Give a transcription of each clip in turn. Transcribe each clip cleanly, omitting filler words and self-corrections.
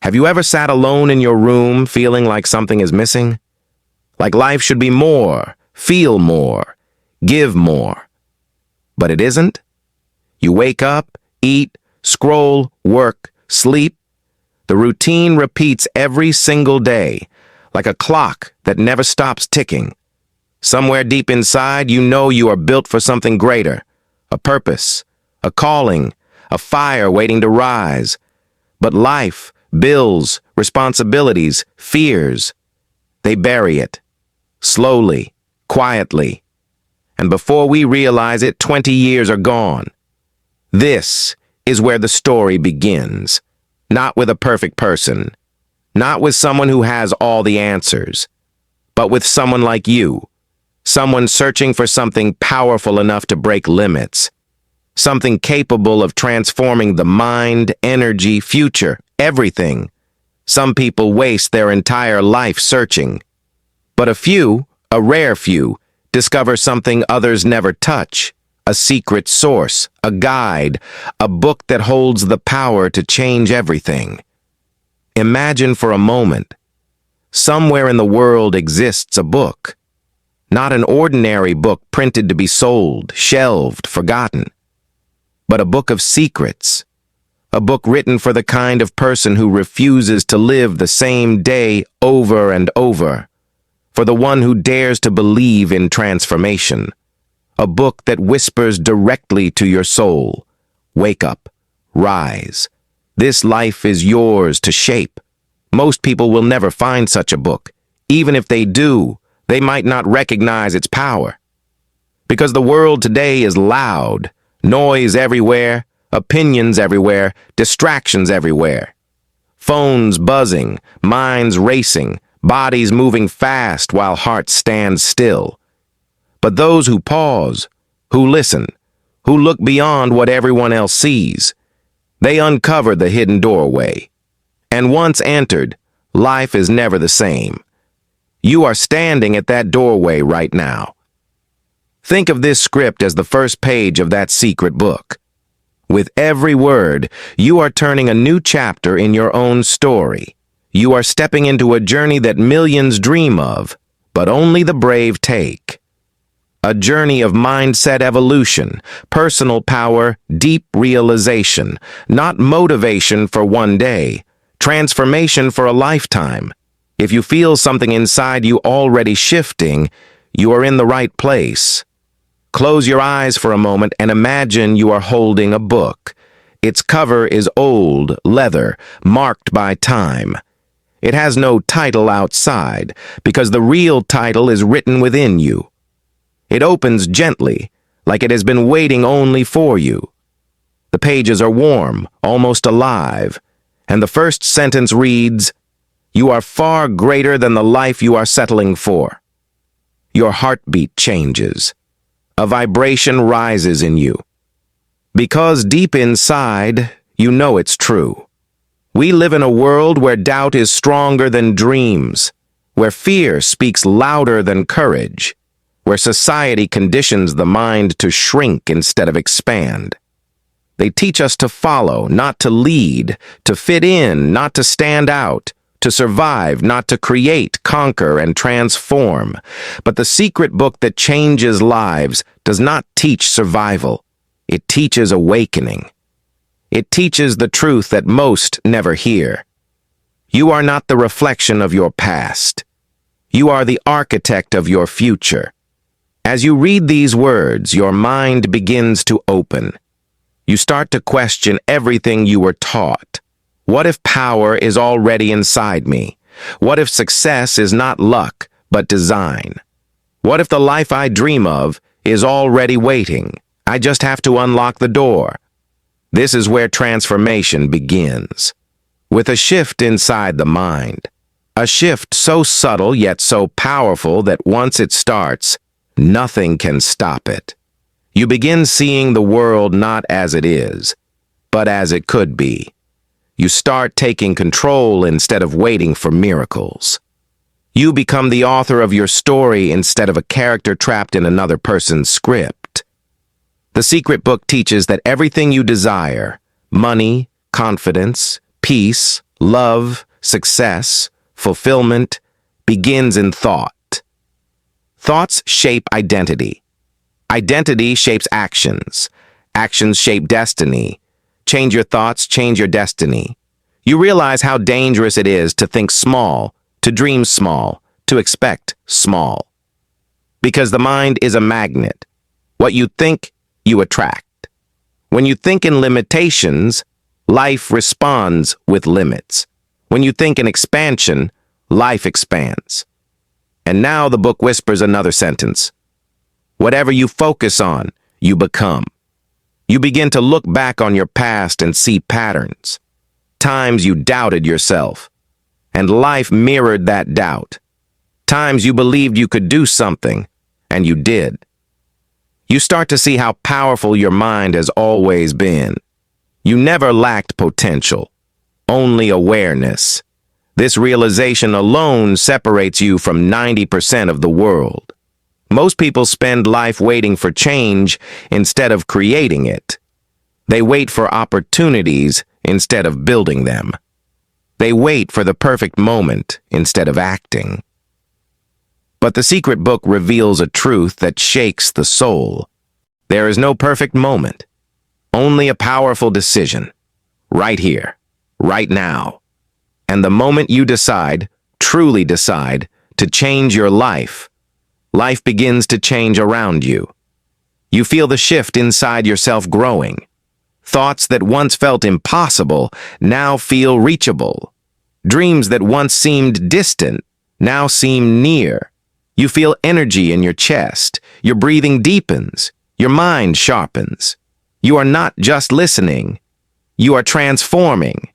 Have you ever sat alone in your room feeling like something is missing? Like life should be more, feel more, give more. But it isn't? You wake up, eat, scroll, work, sleep. The routine repeats every single day, like a clock that never stops ticking. Somewhere deep inside, you know you are built for something greater, a purpose, a calling, a fire waiting to rise. But life, bills, responsibilities, fears, they bury it, slowly, quietly. And before we realize it, 20 years are gone. This is where the story begins. Not with a perfect person, not with someone who has all the answers, but with someone like you, someone searching for something powerful enough to break limits, something capable of transforming the mind, energy, future, everything. Some people waste their entire life searching, but a few, a rare few, discover something others never touch. A secret source, a guide, a book that holds the power to change everything. Imagine for a moment, somewhere in the world exists a book. Not an ordinary book printed to be sold, shelved, forgotten, but a book of secrets. A book written for the kind of person who refuses to live the same day over and over. For the one who dares to believe in transformation. A book that whispers directly to your soul. Wake up. Rise. This life is yours to shape. Most people will never find such a book. Even if they do, they might not recognize its power. Because the world today is loud. Noise everywhere. Opinions everywhere. Distractions everywhere. Phones buzzing. Minds racing. Bodies moving fast while hearts stand still. But those who pause, who listen, who look beyond what everyone else sees, they uncover the hidden doorway. And once entered, life is never the same. You are standing at that doorway right now. Think of this script as the first page of that secret book. With every word, you are turning a new chapter in your own story. You are stepping into a journey that millions dream of, but only the brave take. A journey of mindset evolution, personal power, deep realization, not motivation for one day, transformation for a lifetime. If you feel something inside you already shifting, you are in the right place. Close your eyes for a moment and imagine you are holding a book. Its cover is old, leather, marked by time. It has no title outside, because the real title is written within you. It opens gently, like it has been waiting only for you. The pages are warm, almost alive, and the first sentence reads, "You are far greater than the life you are settling for." Your heartbeat changes. A vibration rises in you. Because deep inside, you know it's true. We live in a world where doubt is stronger than dreams, where fear speaks louder than courage, where society conditions the mind to shrink instead of expand. They teach us to follow, not to lead, to fit in, not to stand out, to survive, not to create, conquer, and transform. But the secret book that changes lives does not teach survival. It teaches awakening. It teaches the truth that most never hear. You are not the reflection of your past. You are the architect of your future. As you read these words, your mind begins to open. You start to question everything you were taught. What if power is already inside me? What if success is not luck, but design? What if the life I dream of is already waiting? I just have to unlock the door. This is where transformation begins. With a shift inside the mind. A shift so subtle yet so powerful that once it starts, nothing can stop it. You begin seeing the world not as it is, but as it could be. You start taking control instead of waiting for miracles. You become the author of your story instead of a character trapped in another person's script. The secret book teaches that everything you desire, money, confidence, peace, love, success, fulfillment begins in thought. Thoughts shape identity. Identity shapes actions. Actions shape destiny. Change your thoughts, change your destiny. You realize how dangerous it is to think small, to dream small, to expect small. Because the mind is a magnet. What you think, you attract. When you think in limitations, life responds with limits. When you think in expansion, life expands. And now the book whispers another sentence. Whatever you focus on, you become. You begin to look back on your past and see patterns. Times you doubted yourself, and life mirrored that doubt. Times you believed you could do something, and you did. You start to see how powerful your mind has always been. You never lacked potential, only awareness. This realization alone separates you from 90% of the world. Most people spend life waiting for change instead of creating it. They wait for opportunities instead of building them. They wait for the perfect moment instead of acting. But the secret book reveals a truth that shakes the soul. There is no perfect moment, only a powerful decision, right here, right now. And the moment you decide, truly decide, to change your life, life begins to change around you. You feel the shift inside yourself growing. Thoughts that once felt impossible now feel reachable. Dreams that once seemed distant now seem near. You feel energy in your chest. Your breathing deepens. Your mind sharpens. You are not just listening. You are transforming.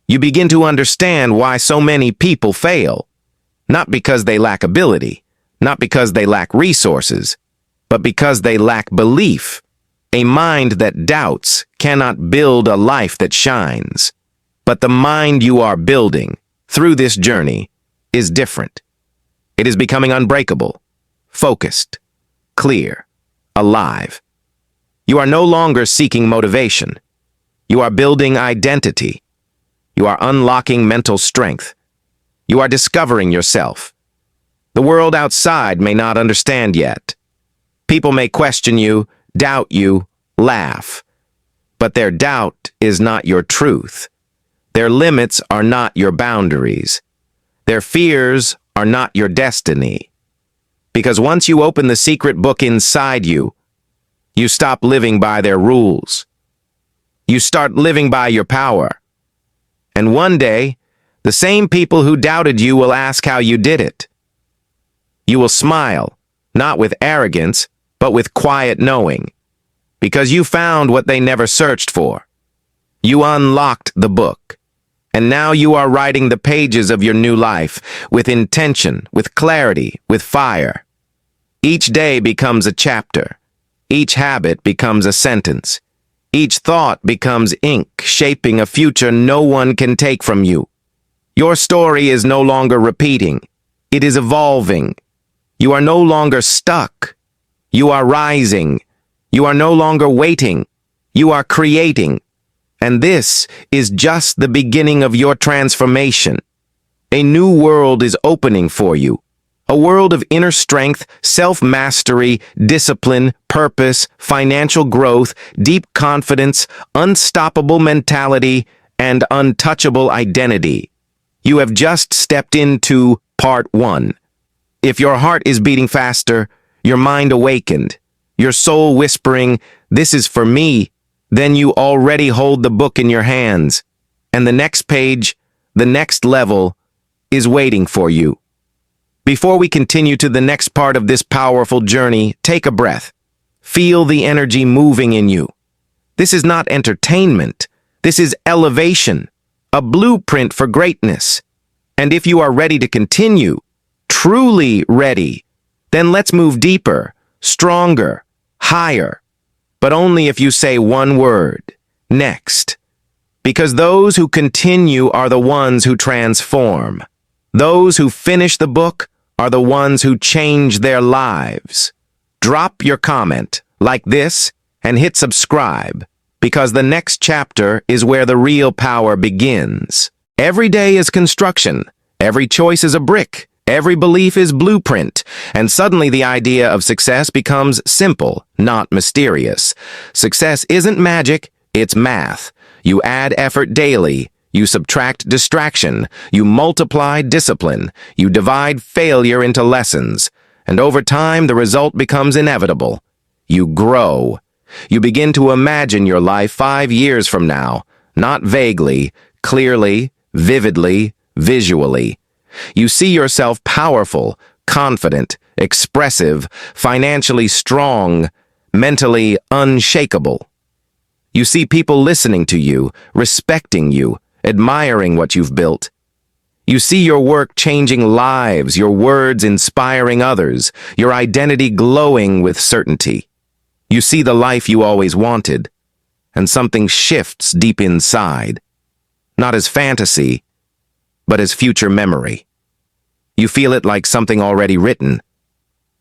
You begin to understand why so many people fail. Not because they lack ability, not because they lack resources, but because they lack belief. A mind that doubts cannot build a life that shines. But the mind you are building through this journey is different. It is becoming unbreakable, focused, clear, alive. You are no longer seeking motivation. You are building identity. You are unlocking mental strength. You are discovering yourself. The world outside may not understand yet. People may question you, doubt you, laugh. But their doubt is not your truth. Their limits are not your boundaries. Their fears are not your destiny. Because once you open the secret book inside you, you stop living by their rules. You start living by your power. And one day, the same people who doubted you will ask how you did it. You will smile, not with arrogance, but with quiet knowing. Because you found what they never searched for. You unlocked the book. And now you are writing the pages of your new life with intention, with clarity, with fire. Each day becomes a chapter. Each habit becomes a sentence. Each thought becomes ink, shaping a future no one can take from you. Your story is no longer repeating. It is evolving. You are no longer stuck. You are rising. You are no longer waiting. You are creating. And this is just the beginning of your transformation. A new world is opening for you. A world of inner strength, self-mastery, discipline, purpose, financial growth, deep confidence, unstoppable mentality, and untouchable identity. You have just stepped into part 1. If your heart is beating faster, your mind awakened, your soul whispering, "This is for me," then you already hold the book in your hands, and the next page, the next level, is waiting for you. Before we continue to the next part of this powerful journey, take a breath. Feel the energy moving in you. This is not entertainment. This is elevation, a blueprint for greatness. And if you are ready to continue, truly ready, then let's move deeper, stronger, higher. But only if you say one word, next. Because those who continue are the ones who transform. Those who finish the book are the ones who change their lives. Drop your comment, like this, and hit subscribe, because the next chapter is where the real power begins. Every day is construction. Every choice is a brick. Every belief is blueprint. And suddenly the idea of success becomes simple, not mysterious. Success isn't magic, it's math. You add effort daily. You subtract distraction. You multiply discipline. You divide failure into lessons. And over time, the result becomes inevitable. You grow. You begin to imagine your life 5 years from now, not vaguely, clearly, vividly, visually. You see yourself powerful, confident, expressive, financially strong, mentally unshakable. You see people listening to you, respecting you, admiring what you've built. You see your work changing lives, your words inspiring others, your identity glowing with certainty. You see the life you always wanted, and something shifts deep inside, not as fantasy, but as future memory. You feel it like something already written,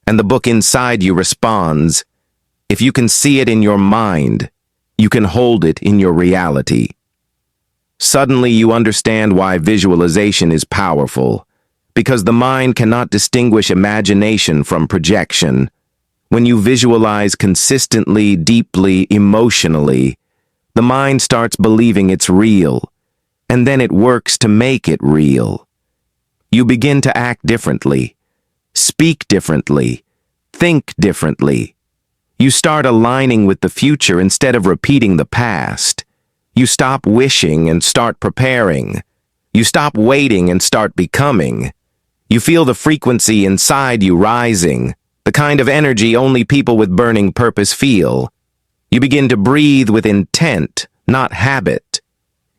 and the book inside you responds. If you can see it in your mind, you can hold it in your reality. Suddenly you understand why visualization is powerful, because the mind cannot distinguish imagination from projection. When you visualize consistently, deeply, emotionally, the mind starts believing it's real, and then it works to make it real. You begin to act differently, speak differently, think differently. You start aligning with the future instead of repeating the past. You stop wishing and start preparing. You stop waiting and start becoming. You feel the frequency inside you rising, the kind of energy only people with burning purpose feel. You begin to breathe with intent, not habit.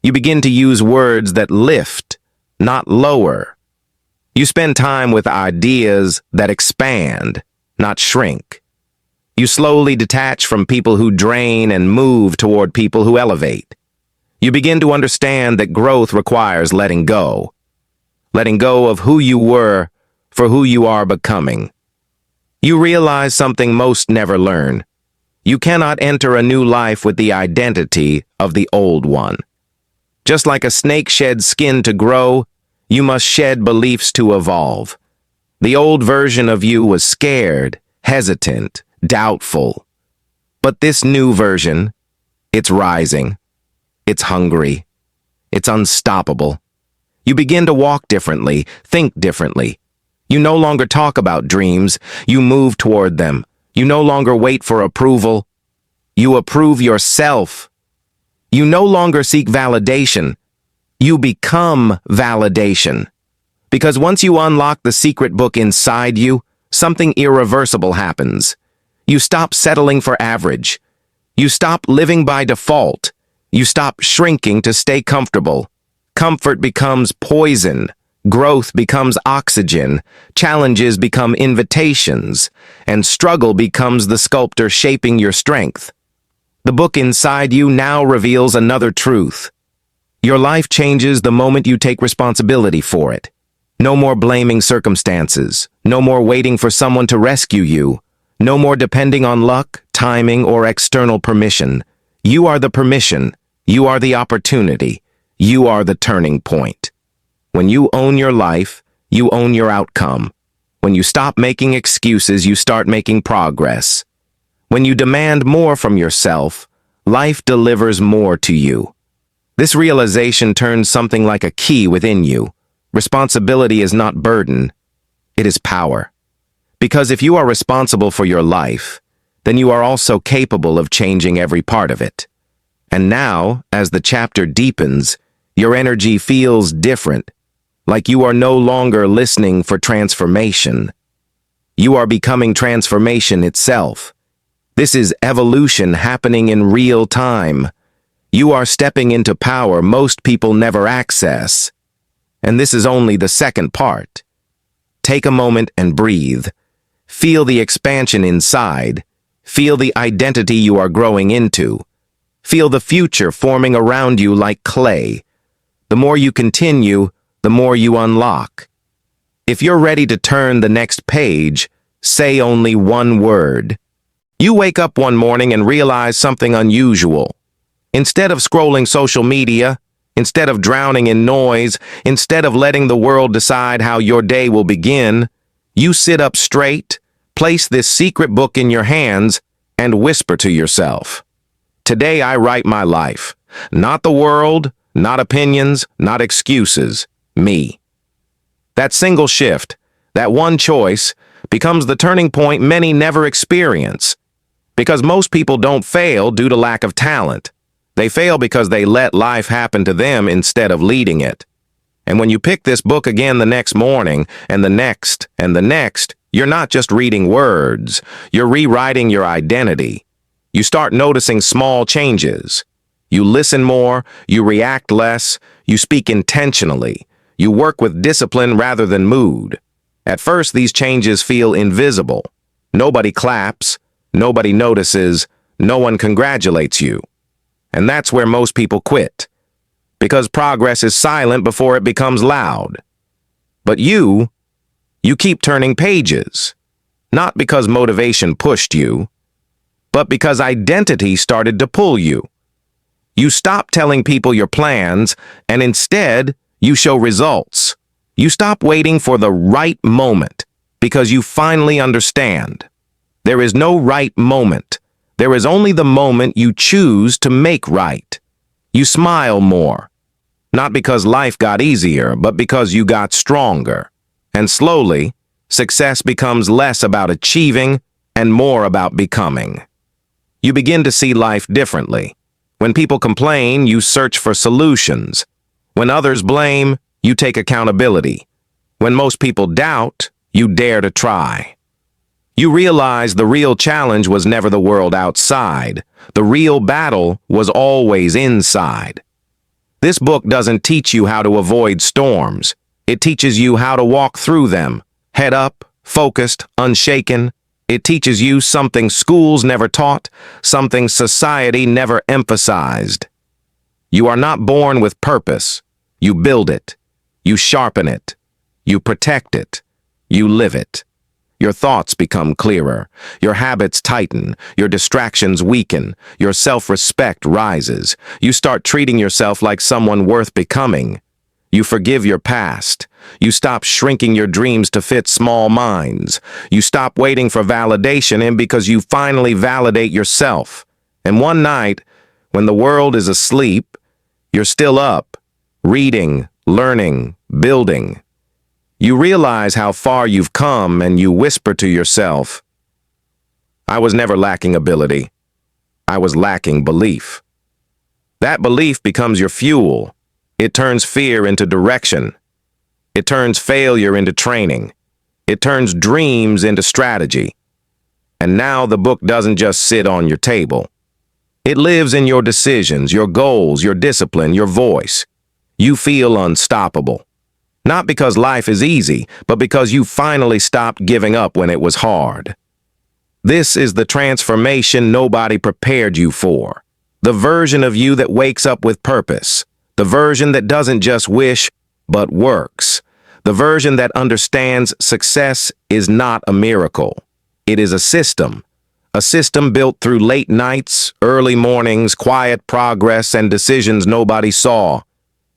You begin to use words that lift, not lower. You spend time with ideas that expand, not shrink. You slowly detach from people who drain and move toward people who elevate. You begin to understand that growth requires letting go of who you were for who you are becoming. You realize something most never learn. You cannot enter a new life with the identity of the old one. Just like a snake sheds skin to grow, you must shed beliefs to evolve. The old version of you was scared, hesitant, doubtful. But this new version, it's rising. It's hungry. It's unstoppable. You begin to walk differently, think differently. You no longer talk about dreams. You move toward them. You no longer wait for approval. You approve yourself. You no longer seek validation. You become validation. Because once you unlock the secret book inside you, something irreversible happens. You stop settling for average. You stop living by default. You stop shrinking to stay comfortable. Comfort becomes poison. Growth becomes oxygen. Challenges become invitations. And struggle becomes the sculptor shaping your strength. The book inside you now reveals another truth. Your life changes the moment you take responsibility for it. No more blaming circumstances. No more waiting for someone to rescue you. No more depending on luck, timing, or external permission. You are the permission. You are the opportunity. You are the turning point. When you own your life, you own your outcome. When you stop making excuses, you start making progress. When you demand more from yourself, life delivers more to you. This realization turns something like a key within you. Responsibility is not burden, it is power. Because if you are responsible for your life, then you are also capable of changing every part of it. And now, as the chapter deepens, your energy feels different, like you are no longer listening for transformation. You are becoming transformation itself. This is evolution happening in real time. You are stepping into power most people never access. And this is only the second part. Take a moment and breathe. Feel the expansion inside. Feel the identity you are growing into. Feel the future forming around you like clay. The more you continue, the more you unlock. If you're ready to turn the next page, say only one word. You wake up one morning and realize something unusual. Instead of scrolling social media, Instead of drowning in noise, instead of letting the world decide how your day will begin, you sit up straight, place this secret book in your hands, and whisper to yourself, "Today I write my life. Not the world, not opinions, not excuses. Me." That single shift, that one choice, becomes the turning point many never experience. Because most people don't fail due to lack of talent. They fail because they let life happen to them instead of leading it. And when you pick this book again the next morning, and the next, and the next, you're not just reading words, you're rewriting your identity. You start noticing small changes. You listen more, you react less, you speak intentionally, you work with discipline rather than mood. At first, these changes feel invisible. Nobody claps, nobody notices, no one congratulates you. And that's where most people quit. Because progress is silent before it becomes loud. But you keep turning pages. Not because motivation pushed you, but because identity started to pull you. You stop telling people your plans, and instead, you show results. You stop waiting for the right moment, because you finally understand. There is no right moment. There is only the moment you choose to make right. You smile more. Not because life got easier, but because you got stronger. And slowly, success becomes less about achieving and more about becoming. You begin to see life differently. When people complain, you search for solutions. When others blame, you take accountability. When most people doubt, you dare to try. You realize the real challenge was never the world outside. The real battle was always inside. This book doesn't teach you how to avoid storms. It teaches you how to walk through them, head up, focused, unshaken. It teaches you something schools never taught, something society never emphasized. You are not born with purpose. You build it. You sharpen it. You protect it. You live it. Your thoughts become clearer, your habits tighten, your distractions weaken, your self-respect rises. You start treating yourself like someone worth becoming. You forgive your past. You stop shrinking your dreams to fit small minds. You stop waiting for validation, and because you finally validate yourself. And one night, when the world is asleep, you're still up, reading, learning, building. You realize how far you've come, and you whisper to yourself, "I was never lacking ability. I was lacking belief." That belief becomes your fuel. It turns fear into direction. It turns failure into training. It turns dreams into strategy. And now the book doesn't just sit on your table. It lives in your decisions, your goals, your discipline, your voice. You feel unstoppable. Not because life is easy, but because you finally stopped giving up when it was hard. This is the transformation nobody prepared you for. The version of you that wakes up with purpose. The version that doesn't just wish, but works. The version that understands success is not a miracle. It is a system. A system built through late nights, early mornings, quiet progress, and decisions nobody saw.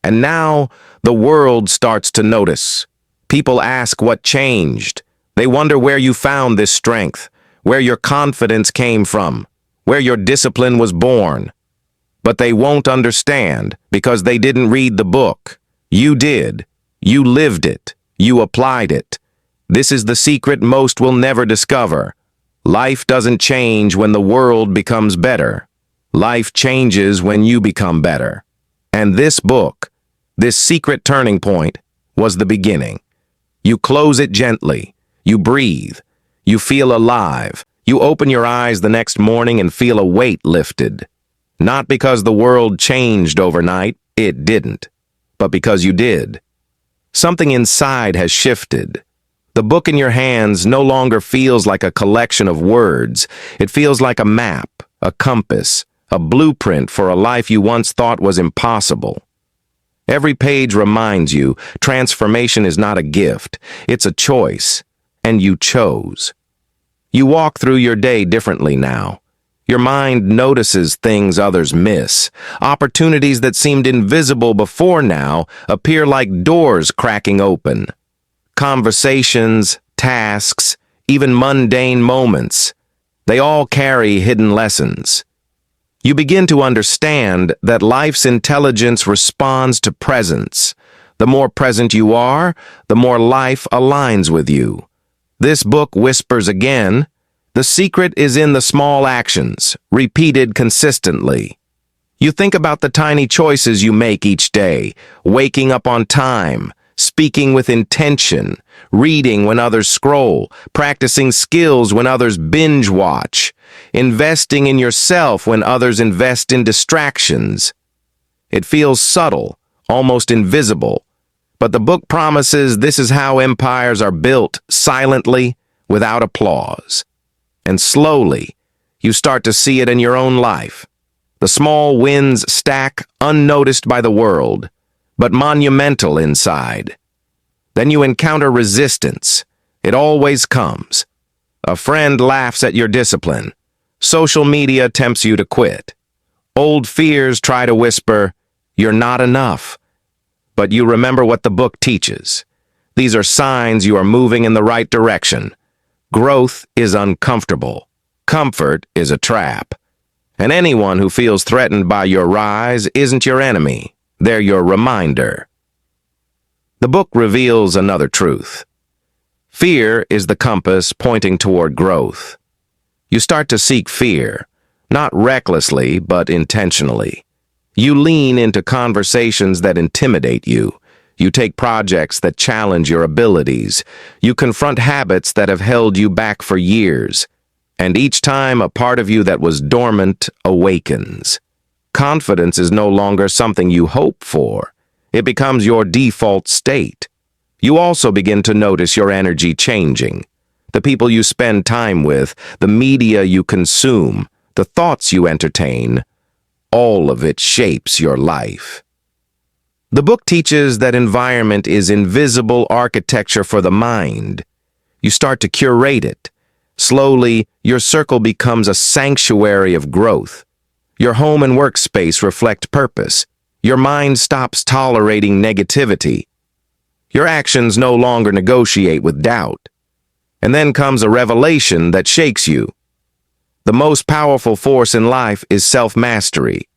And now, the world starts to notice. People ask what changed. They wonder where you found this strength, where your confidence came from, where your discipline was born. But they won't understand because they didn't read the book. You did. You lived it. You applied it. This is the secret most will never discover. Life doesn't change when the world becomes better. Life changes when you become better. And this book, this secret turning point, was the beginning. You close it gently. You breathe. You feel alive. You open your eyes the next morning and feel a weight lifted. Not because the world changed overnight, it didn't, but because you did. Something inside has shifted. The book in your hands no longer feels like a collection of words. It feels like a map, a compass, a blueprint for a life you once thought was impossible. Every page reminds you transformation is not a gift, it's a choice, and you chose. You walk through your day differently now. Your mind notices things others miss. Opportunities that seemed invisible before now appear like doors cracking open. Conversations, tasks, even mundane moments, they all carry hidden lessons. You begin to understand that life's intelligence responds to presence. The more present you are, the more life aligns with you. This book whispers again, the secret is in the small actions, repeated consistently. You think about the tiny choices you make each day, waking up on time, speaking with intention, reading when others scroll, practicing skills when others binge watch, investing in yourself when others invest in distractions. It feels subtle, almost invisible, but the book promises this is how empires are built, silently, without applause. And slowly, you start to see it in your own life. The small wins stack unnoticed by the world, but monumental inside. Then you encounter resistance. It always comes. A friend laughs at your discipline. Social media tempts you to quit. Old fears try to whisper, "You're not enough." But you remember what the book teaches. These are signs you are moving in the right direction. Growth is uncomfortable. Comfort is a trap. And anyone who feels threatened by your rise isn't your enemy. They're your reminder. The book reveals another truth. Fear is the compass pointing toward growth. You start to seek fear, not recklessly, but intentionally. You lean into conversations that intimidate you. You take projects that challenge your abilities. You confront habits that have held you back for years. And each time a part of you that was dormant awakens. Confidence is no longer something you hope for. It becomes your default state. You also begin to notice your energy changing. The people you spend time with, the media you consume, the thoughts you entertain, all of it shapes your life. The book teaches that environment is invisible architecture for the mind. You start to curate it. Slowly, your circle becomes a sanctuary of growth. Your home and workspace reflect purpose. Your mind stops tolerating negativity. Your actions no longer negotiate with doubt. And then comes a revelation that shakes you. The most powerful force in life is self-mastery.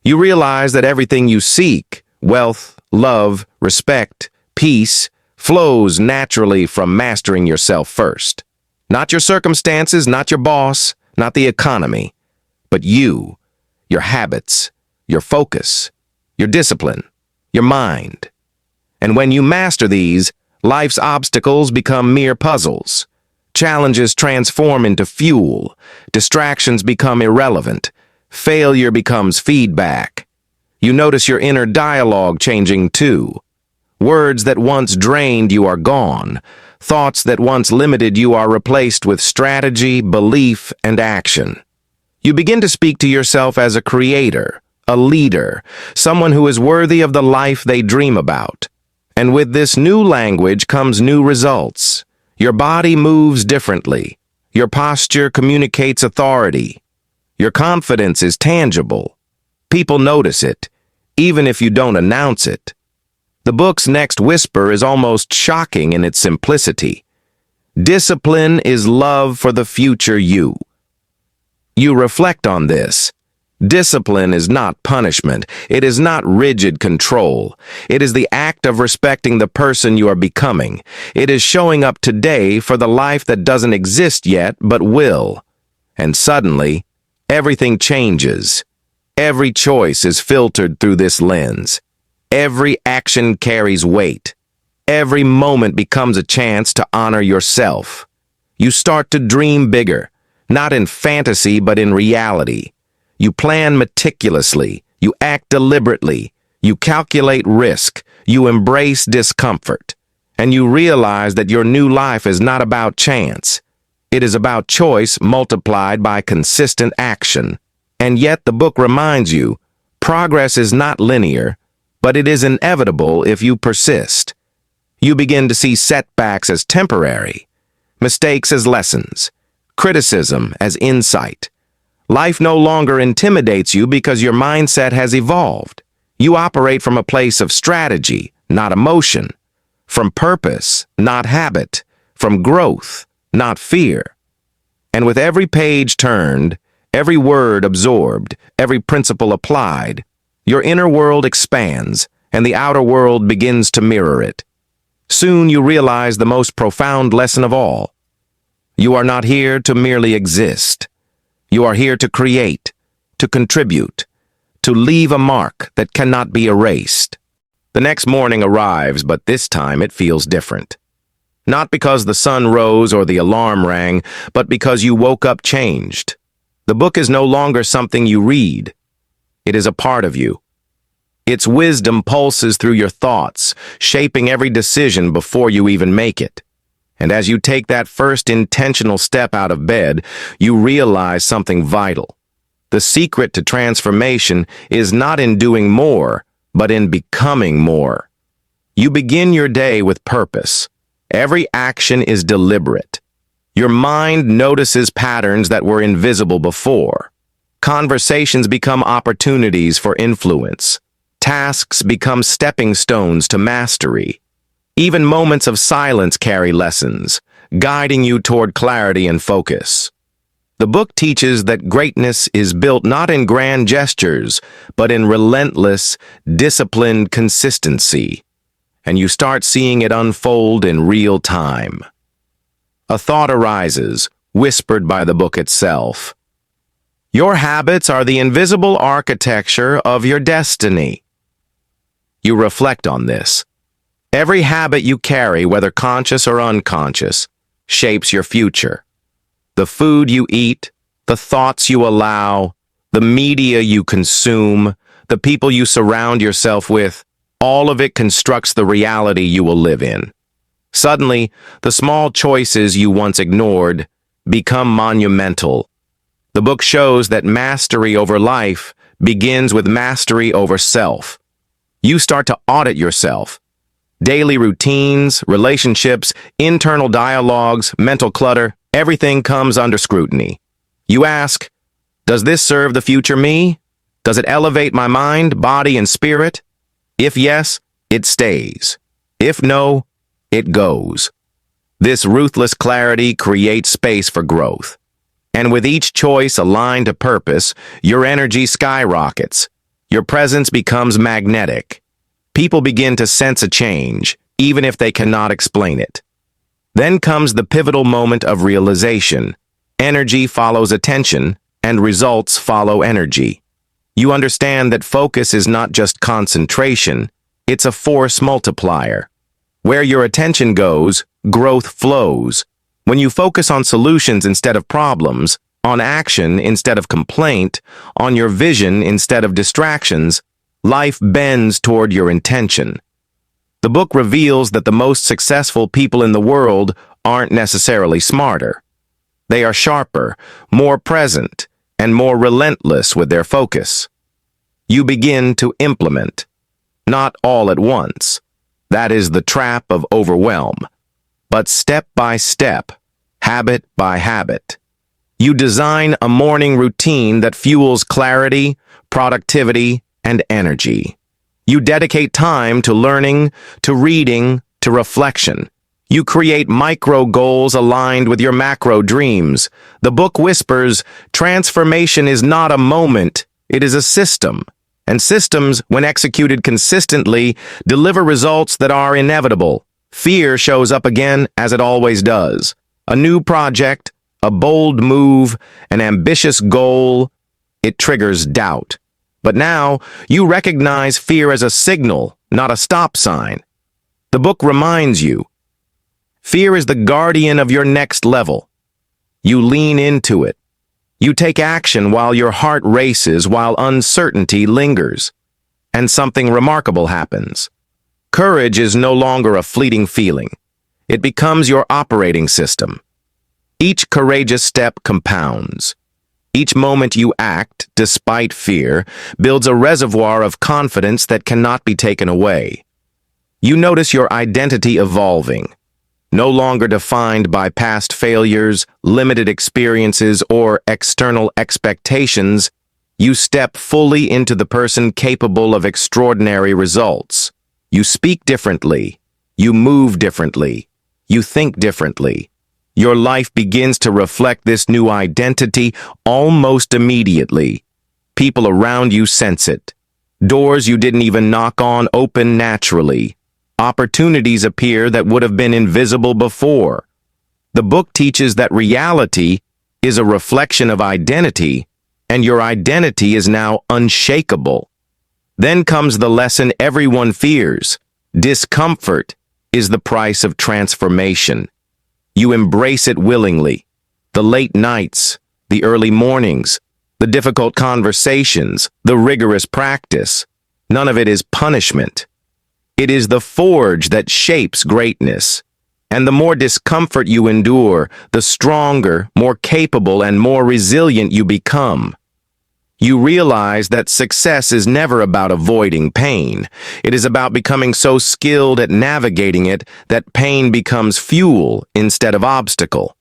You realize that everything you seek, wealth, love, respect, peace, flows naturally from mastering yourself first. Not your circumstances, not your boss, not the economy, but you, your habits, your focus, your discipline, your mind. And when you master these, life's obstacles become mere puzzles. Challenges transform into fuel. Distractions become irrelevant. Failure becomes feedback. You notice your inner dialogue changing too. Words that once drained you are gone. Thoughts that once limited you are replaced with strategy, belief, and action. You begin to speak to yourself as a creator, a leader, someone who is worthy of the life they dream about. And with this new language comes new results. Your body moves differently. Your posture communicates authority. Your confidence is tangible. People notice it, even if you don't announce it. The book's next whisper is almost shocking in its simplicity. Discipline is love for the future you. You reflect on this. Discipline is not punishment. It is not rigid control. It is the act of respecting the person you are becoming. It is showing up today for the life that doesn't exist yet but will. And suddenly, everything changes. Every choice is filtered through this lens. Every action carries weight. Every moment becomes a chance to honor yourself. You start to dream bigger, not in fantasy but in reality. You plan meticulously, you act deliberately, you calculate risk, you embrace discomfort, and you realize that your new life is not about chance. It is about choice multiplied by consistent action. And yet the book reminds you, progress is not linear, but it is inevitable if you persist. You begin to see setbacks as temporary, mistakes as lessons, criticism as insight. Life no longer intimidates you because your mindset has evolved. You operate from a place of strategy, not emotion, from purpose, not habit, from growth, not fear. And with every page turned, every word absorbed, every principle applied, your inner world expands, and the outer world begins to mirror it. Soon you realize the most profound lesson of all. You are not here to merely exist. You are here to create, to contribute, to leave a mark that cannot be erased. The next morning arrives, but this time it feels different. Not because the sun rose or the alarm rang, but because you woke up changed. The book is no longer something you read. It is a part of you. Its wisdom pulses through your thoughts, shaping every decision before you even make it. And as you take that first intentional step out of bed, you realize something vital. The secret to transformation is not in doing more, but in becoming more. You begin your day with purpose. Every action is deliberate. Your mind notices patterns that were invisible before. Conversations become opportunities for influence. Tasks become stepping stones to mastery. Even moments of silence carry lessons, guiding you toward clarity and focus. The book teaches that greatness is built not in grand gestures, but in relentless, disciplined consistency. And you start seeing it unfold in real time. A thought arises, whispered by the book itself. Your habits are the invisible architecture of your destiny. You reflect on this. Every habit you carry, whether conscious or unconscious, shapes your future. The food you eat, the thoughts you allow, the media you consume, the people you surround yourself with, all of it constructs the reality you will live in. Suddenly, the small choices you once ignored become monumental. The book shows that mastery over life begins with mastery over self. You start to audit yourself. Daily routines, relationships, internal dialogues, mental clutter, everything comes under scrutiny. You ask, does this serve the future me? Does it elevate my mind, body, and spirit? If yes, it stays. If no, it goes. This ruthless clarity creates space for growth. And with each choice aligned to purpose, your energy skyrockets. Your presence becomes magnetic. People begin to sense a change, even if they cannot explain it. Then comes the pivotal moment of realization. Energy follows attention, and results follow energy. You understand that focus is not just concentration, it's a force multiplier. Where your attention goes, growth flows. When you focus on solutions instead of problems, on action instead of complaint, on your vision instead of distractions, life bends toward your intention. The book reveals that the most successful people in the world aren't necessarily smarter. They are sharper, more present, and more relentless with their focus. You begin to implement, not all at once. That is the trap of overwhelm. But step by step, habit by habit. You design a morning routine that fuels clarity, productivity, and energy. You dedicate time to learning, to reading, to reflection. You create micro goals aligned with your macro dreams. The book whispers, transformation is not a moment, it is a system. And systems, when executed consistently, deliver results that are inevitable. Fear shows up again, as it always does. A new project, a bold move, an ambitious goal, it triggers doubt. But now, you recognize fear as a signal, not a stop sign. The book reminds you, fear is the guardian of your next level. You lean into it. You take action while your heart races, while uncertainty lingers. And something remarkable happens. Courage is no longer a fleeting feeling. It becomes your operating system. Each courageous step compounds. Each moment you act, despite fear, builds a reservoir of confidence that cannot be taken away. You notice your identity evolving. No longer defined by past failures, limited experiences, or external expectations, you step fully into the person capable of extraordinary results. You speak differently. You move differently. You think differently. Your life begins to reflect this new identity almost immediately. People around you sense it. Doors you didn't even knock on open naturally. Opportunities appear that would have been invisible before. The book teaches that reality is a reflection of identity, and your identity is now unshakable. Then comes the lesson everyone fears. Discomfort is the price of transformation. You embrace it willingly. The late nights, the early mornings, the difficult conversations, the rigorous practice. None of it is punishment. It is the forge that shapes greatness. And the more discomfort you endure, the stronger, more capable, and more resilient you become. You realize that success is never about avoiding pain. It is about becoming so skilled at navigating it that pain becomes fuel instead of obstacle.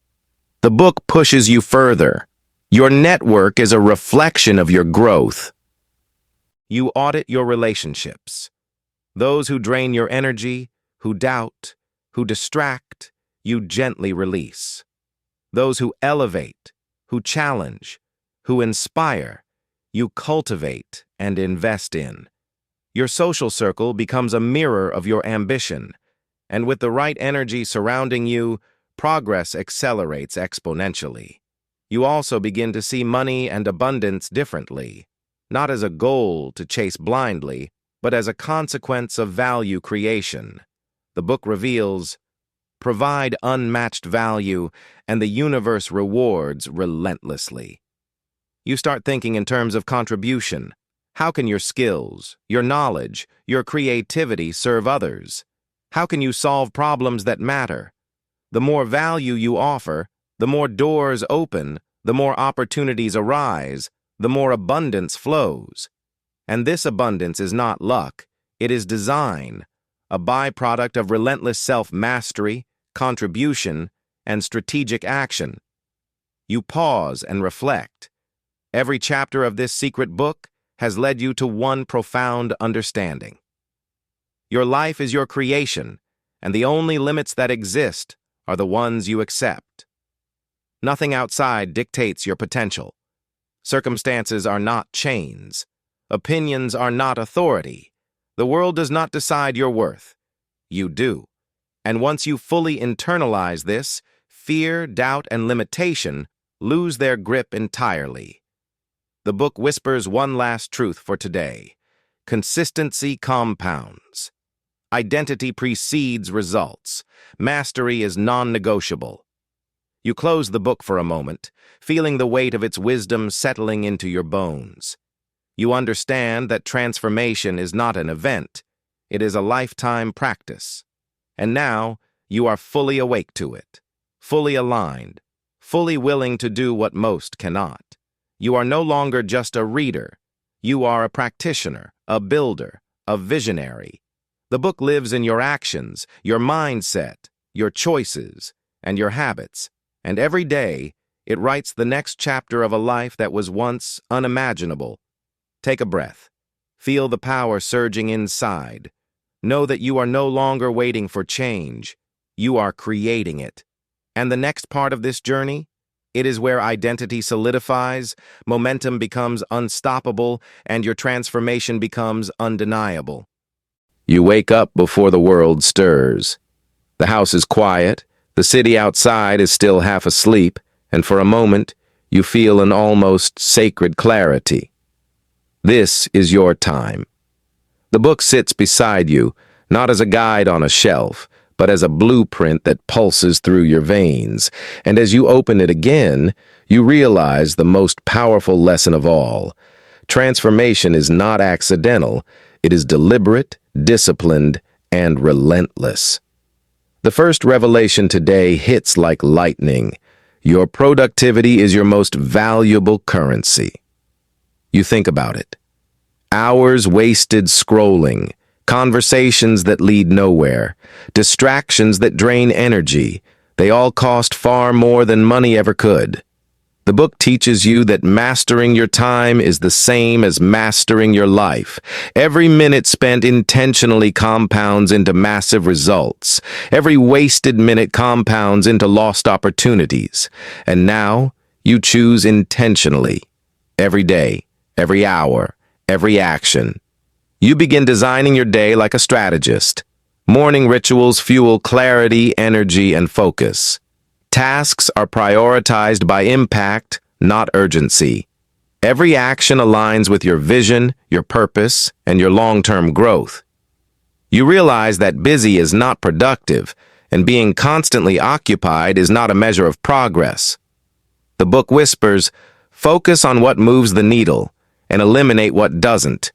The book pushes you further. Your network is a reflection of your growth. You audit your relationships. Those who drain your energy, who doubt, who distract, you gently release. Those who elevate, who challenge, who inspire, you cultivate and invest in. Your social circle becomes a mirror of your ambition, and with the right energy surrounding you, progress accelerates exponentially. You also begin to see money and abundance differently, not as a goal to chase blindly, but as a consequence of value creation. The book reveals, provide unmatched value, and the universe rewards relentlessly. You start thinking in terms of contribution. How can your skills, your knowledge, your creativity serve others? How can you solve problems that matter? The more value you offer, the more doors open, the more opportunities arise, the more abundance flows. And this abundance is not luck, it is design, a byproduct of relentless self-mastery, contribution, and strategic action. You pause and reflect. Every chapter of this secret book has led you to one profound understanding. Your life is your creation, and the only limits that exist are the ones you accept. Nothing outside dictates your potential. Circumstances are not chains. Opinions are not authority. The world does not decide your worth. You do. And once you fully internalize this, fear, doubt, and limitation lose their grip entirely. The book whispers one last truth for today. Consistency compounds. Identity precedes results. Mastery is non-negotiable. You close the book for a moment, feeling the weight of its wisdom settling into your bones. You understand that transformation is not an event, it is a lifetime practice. And now, you are fully awake to it, fully aligned, fully willing to do what most cannot. You are no longer just a reader. You are a practitioner, a builder, a visionary. The book lives in your actions, your mindset, your choices, and your habits. And every day, it writes the next chapter of a life that was once unimaginable. Take a breath. Feel the power surging inside. Know that you are no longer waiting for change. You are creating it. And the next part of this journey? It is where identity solidifies, momentum becomes unstoppable, and your transformation becomes undeniable. You wake up before the world stirs. The house is quiet, the city outside is still half asleep, and for a moment, you feel an almost sacred clarity. This is your time. The book sits beside you, not as a guide on a shelf, but as a blueprint that pulses through your veins. And as you open it again, you realize the most powerful lesson of all. Transformation is not accidental. It is deliberate, disciplined, and relentless. The first revelation today hits like lightning. Your productivity is your most valuable currency. You think about it. Hours wasted scrolling, conversations that lead nowhere, distractions that drain energy. They all cost far more than money ever could. The book teaches you that mastering your time is the same as mastering your life. Every minute spent intentionally compounds into massive results. Every wasted minute compounds into lost opportunities. And now, you choose intentionally. Every day, every hour, every action. You begin designing your day like a strategist. Morning rituals fuel clarity, energy, and focus. Tasks are prioritized by impact, not urgency. Every action aligns with your vision, your purpose, and your long-term growth. You realize that busy is not productive, and being constantly occupied is not a measure of progress. The book whispers, focus on what moves the needle and eliminate what doesn't.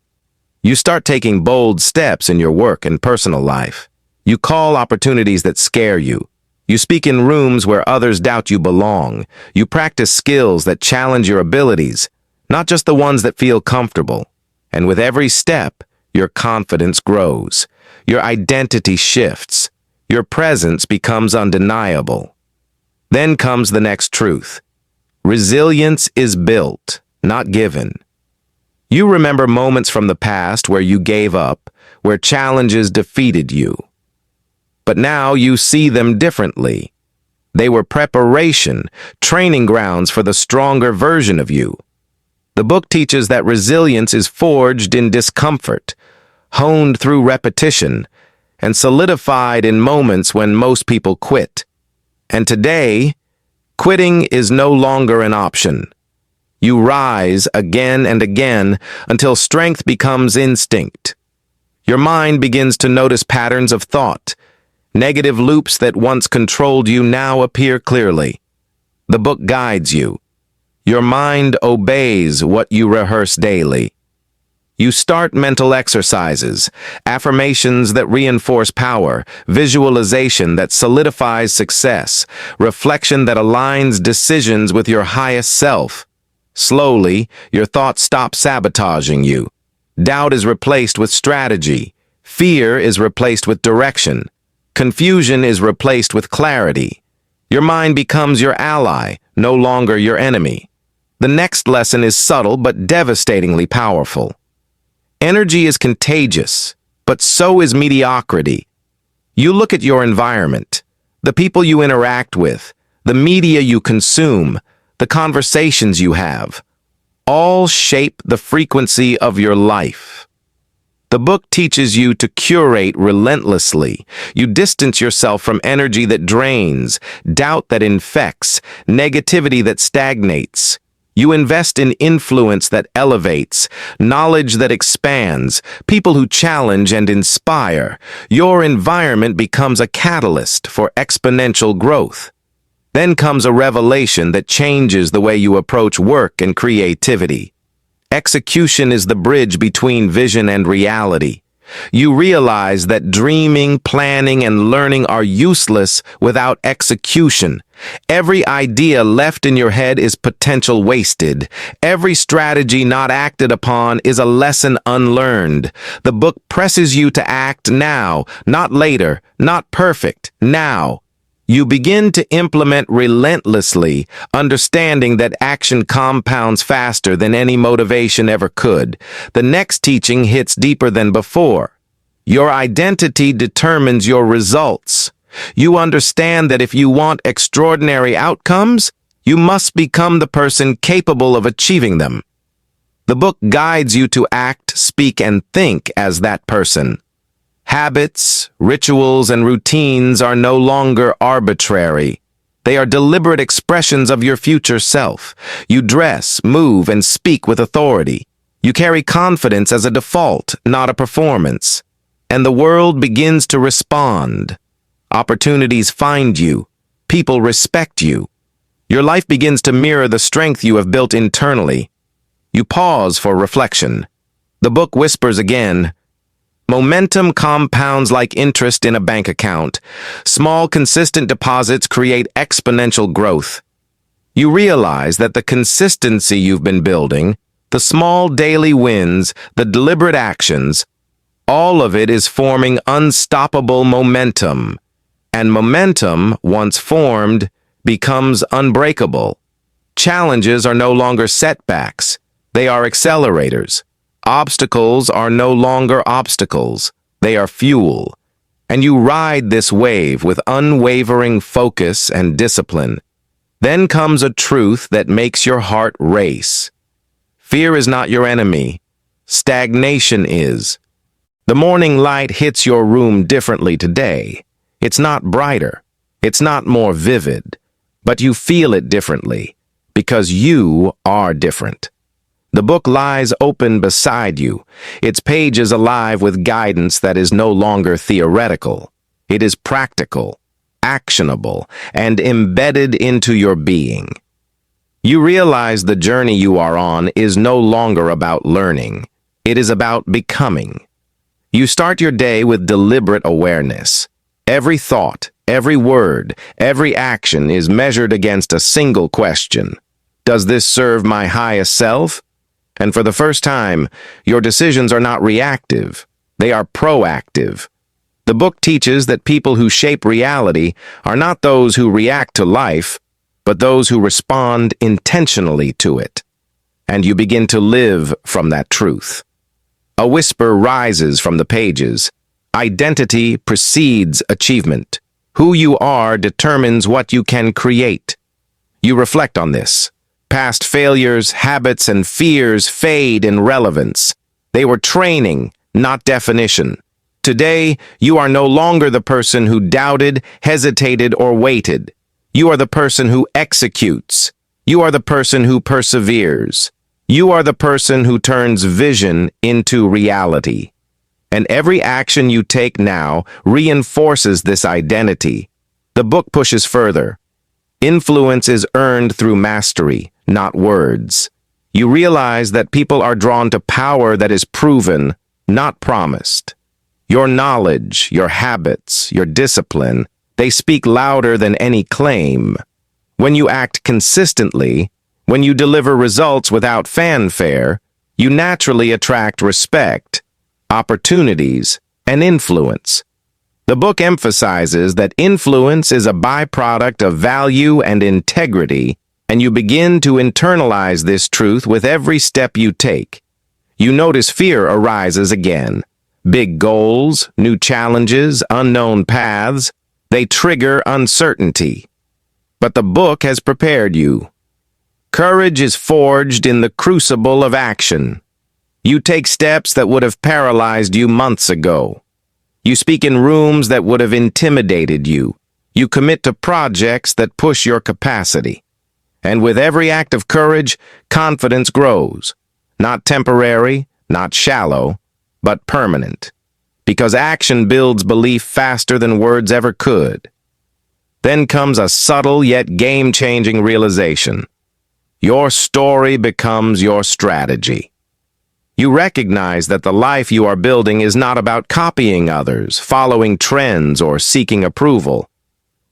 You start taking bold steps in your work and personal life. You call opportunities that scare you. You speak in rooms where others doubt you belong. You practice skills that challenge your abilities, not just the ones that feel comfortable. And with every step, your confidence grows. Your identity shifts. Your presence becomes undeniable. Then comes the next truth. Resilience is built, not given. You remember moments from the past where you gave up, where challenges defeated you. But now you see them differently. They were preparation, training grounds for the stronger version of you. The book teaches that resilience is forged in discomfort, honed through repetition, and solidified in moments when most people quit. And today, quitting is no longer an option. You rise again and again until strength becomes instinct. Your mind begins to notice patterns of thought. Negative loops that once controlled you now appear clearly. The book guides you. Your mind obeys what you rehearse daily. You start mental exercises, affirmations that reinforce power, visualization that solidifies success, reflection that aligns decisions with your highest self. Slowly, your thoughts stop sabotaging you. Doubt is replaced with strategy. Fear is replaced with direction. Confusion is replaced with clarity. Your mind becomes your ally, no longer your enemy. The next lesson is subtle but devastatingly powerful. Energy is contagious, but so is mediocrity. You look at your environment, the people you interact with, the media you consume, the conversations you have. All shape the frequency of your life. The book teaches you to curate relentlessly. You distance yourself from energy that drains, doubt that infects, negativity that stagnates. You invest in influence that elevates, knowledge that expands, people who challenge and inspire. Your environment becomes a catalyst for exponential growth. Then comes a revelation that changes the way you approach work and creativity. Execution is the bridge between vision and reality. You realize that dreaming, planning, and learning are useless without execution. Every idea left in your head is potential wasted. Every strategy not acted upon is a lesson unlearned. The book presses you to act now, not later, not perfect, now. You begin to implement relentlessly, understanding that action compounds faster than any motivation ever could. The next teaching hits deeper than before. Your identity determines your results. You understand that if you want extraordinary outcomes, you must become the person capable of achieving them. The book guides you to act, speak, and think as that person. Habits, rituals, and routines are no longer arbitrary. They are deliberate expressions of your future self. You dress, move, and speak with authority. You carry confidence as a default, not a performance. And the world begins to respond. Opportunities find you. People respect you. Your life begins to mirror the strength you have built internally. You pause for reflection. The book whispers again, momentum compounds like interest in a bank account. Small, consistent deposits create exponential growth. You realize that the consistency you've been building, the small daily wins, the deliberate actions, All of it is forming unstoppable momentum. And momentum, once formed, becomes unbreakable. Challenges are no longer setbacks. They are accelerators. Obstacles are no longer obstacles. They are fuel. And you ride this wave with unwavering focus and discipline. Then comes a truth that makes your heart race. Fear is not your enemy. Stagnation is. The morning light hits your room differently today. It's not brighter. It's not more vivid. But you feel it differently, because you are different. The book lies open beside you, its pages alive with guidance that is no longer theoretical. It is practical, actionable, and embedded into your being. You realize the journey you are on is no longer about learning. It is about becoming. You start your day with deliberate awareness. Every thought, every word, every action is measured against a single question. Does this serve my highest self? And for the first time, your decisions are not reactive. They are proactive. The book teaches that people who shape reality are not those who react to life, but those who respond intentionally to it. And you begin to live from that truth. A whisper rises from the pages. Identity precedes achievement. Who you are determines what you can create. You reflect on this. Past failures, habits, and fears fade in relevance. They were training, not definition. Today, you are no longer the person who doubted, hesitated, or waited. You are the person who executes. You are the person who perseveres. You are the person who turns vision into reality. And every action you take now reinforces this identity. The book pushes further. Influence is earned through mastery, not words. You realize that people are drawn to power that is proven, not promised. Your knowledge, your habits, your discipline, they speak louder than any claim. When you act consistently, when you deliver results without fanfare, you naturally attract respect, opportunities, and influence. The book emphasizes that influence is a byproduct of value and integrity, and you begin to internalize this truth with every step you take. You notice fear arises again. Big goals, new challenges, unknown paths, they trigger uncertainty. But the book has prepared you. Courage is forged in the crucible of action. You take steps that would have paralyzed you months ago. You speak in rooms that would have intimidated you. You commit to projects that push your capacity. And with every act of courage, confidence grows. Not temporary, not shallow, but permanent. Because action builds belief faster than words ever could. Then comes a subtle yet game-changing realization. Your story becomes your strategy. You recognize that the life you are building is not about copying others, following trends, or seeking approval.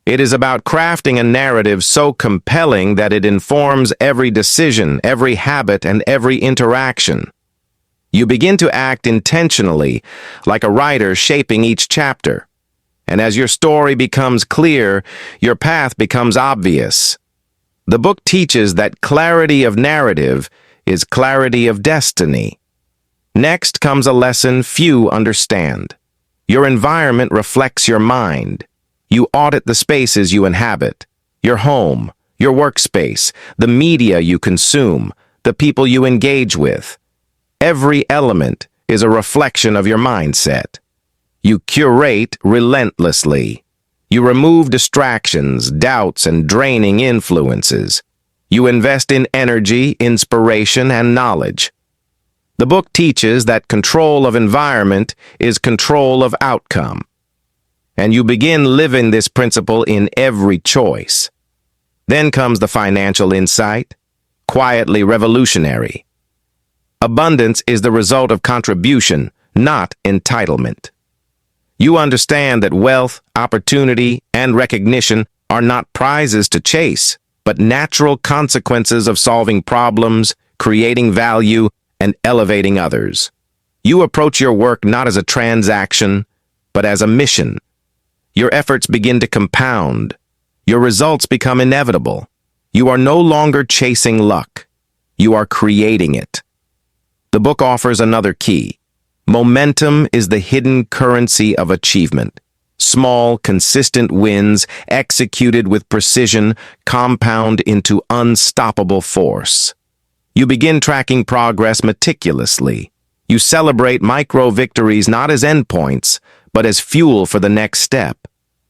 It is about crafting a narrative so compelling that it informs every decision, every habit, and every interaction. You begin to act intentionally, like a writer shaping each chapter. And as your story becomes clear, your path becomes obvious. The book teaches that clarity of narrative is clarity of destiny. Next comes a lesson few understand. Your environment reflects your mind. You audit the spaces you inhabit, your home, your workspace, the media you consume, the people you engage with. Every element is a reflection of your mindset. You curate relentlessly. You remove distractions, doubts, and draining influences. You invest in energy, inspiration, and knowledge. The book teaches that control of environment is control of outcome. And you begin living this principle in every choice. Then comes the financial insight, quietly revolutionary. Abundance is the result of contribution, not entitlement. You understand that wealth, opportunity, and recognition are not prizes to chase, but natural consequences of solving problems, creating value, and elevating others. You approach your work not as a transaction, but as a mission. Your efforts begin to compound. Your results become inevitable. You are no longer chasing luck. You are creating it. The book offers another key. Momentum is the hidden currency of achievement. Small, consistent wins, executed with precision, compound into unstoppable force. You begin tracking progress meticulously. You celebrate micro-victories not as endpoints, but as fuel for the next step.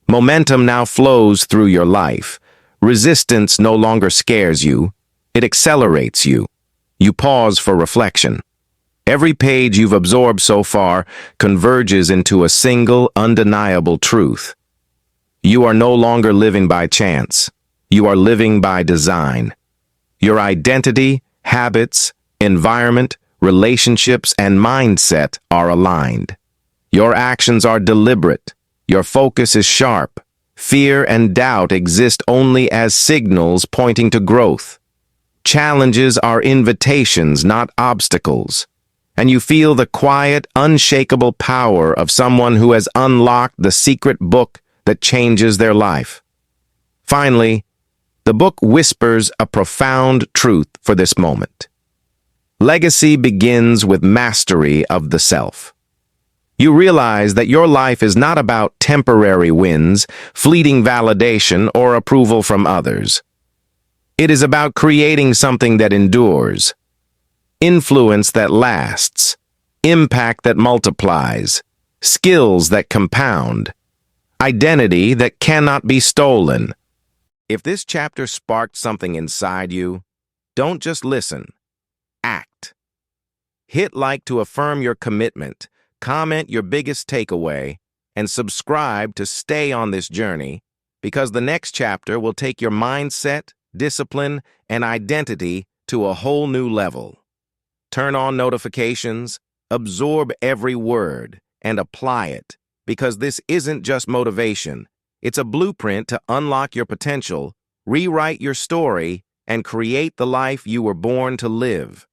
Momentum now flows through your life. Resistance no longer scares you. It accelerates you. You pause for reflection. Every page you've absorbed so far converges into a single, undeniable truth. You are no longer living by chance. You are living by design. Your identity, habits, environment, relationships, and mindset are aligned. Your actions are deliberate. Your focus is sharp. Fear and doubt exist only as signals pointing to growth. Challenges are invitations, not obstacles. And you feel the quiet, unshakable power of someone who has unlocked the secret book that changes their life. Finally, the book whispers a profound truth for this moment. Legacy begins with mastery of the self. You realize that your life is not about temporary wins, fleeting validation, or approval from others. It is about creating something that endures, influence that lasts, impact that multiplies, skills that compound, identity that cannot be stolen. If this chapter sparked something inside you, don't just listen, act. Hit like to affirm your commitment, comment your biggest takeaway, and subscribe to stay on this journey, because the next chapter will take your mindset, discipline, and identity to a whole new level. Turn on notifications, absorb every word, and apply it, because this isn't just motivation. It's a blueprint to unlock your potential, rewrite your story, and create the life you were born to live.